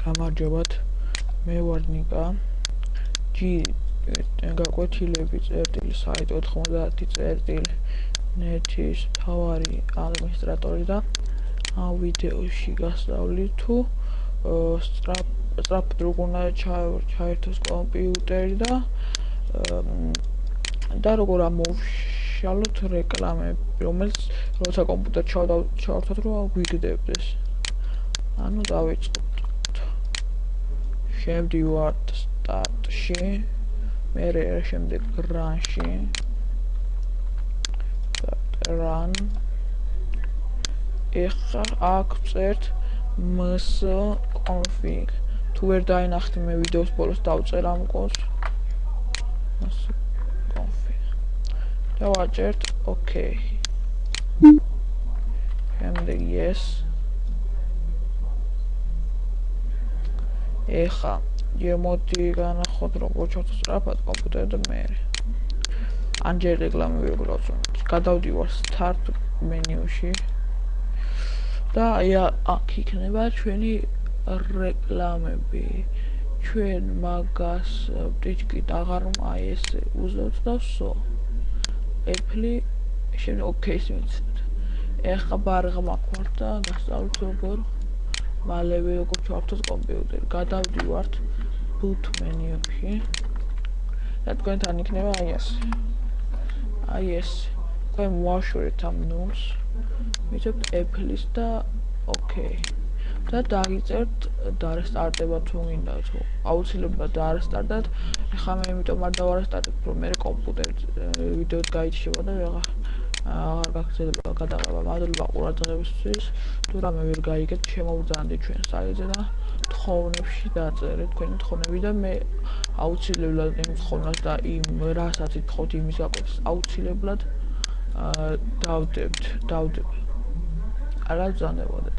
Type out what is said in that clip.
გამარჯობათ, მე ვარ ნიკა. G გაკვეთილები წერტილი საიტ 90.net-ის მთავარი ადმინისტრატორი და ამ ვიდეოში გასწავლით თუ სწრაფად როგორ უნდა ჩაერთოს კომპიუტერი და როგორ ამოვშალოთ რეკლამები, რომელიც როცა კომპიუტერი ჩავართვათ, რომ გვიგდებდეს. ანუ დავიწყოთ. შევდივართ სტარტში, მერე შემდეგ run-ში. run. ეხლა აქ ვწერთ ms-config. თუ ვერ დაინახეთ, მე ვიდეოს ბოლოს დავწერ ამ კოდს. ms-config. და ვაჭერთ OK. შემდეგ yes. ეხლა მოდი განახოთ როგორ ჩავთვალოთ სწრაფად კომპიუტერი და მე. ანჯერ რეკლამები როგორ ავწვენოთ. გადავდივარ start menu-ში და აქ იქნება ჩვენი რეკლამები. ჩვენ მაგას ტიჩკით აღარ ესე უზავთ და ვსო. Apple შემდეგ OK-ს მიცემთ. ეხლა ბარღა მაქვს და გასწავლით როგორ მალევე როგორ ჩავართოთ კომპიუტერი. გადავდივართ boot menu-ში და თქვენთან იქნება ეს. თქვენ მოაშორეთ ამ ნულს, მიცემთ Apple-ის და OK. და დაგიწერთ დარესტარტება თუ მინდა, თუ აუცილებლად დაარესტარტდეთ. ეხლა მე იმიტომ არ დავარესტარტებ, რომ მე კომპიუტერი ვიდეოც გაიჩნდება და აღარ გაგრძელება გადაღება. მადლობა ყურადღებისთვის. თუ რამე ვერ გაიგეთ, შემოვბრძანეთ ჩვენ საიტზე და თხოვნებში დაწერეთ თქვენი თხოვნები და მე აუცილებლად იმ თხოვნას და იმ რასაც ითხოვთ იმის გაკვეთას აუცილებლად დავდებთ. არა ბრძანებოდეთ.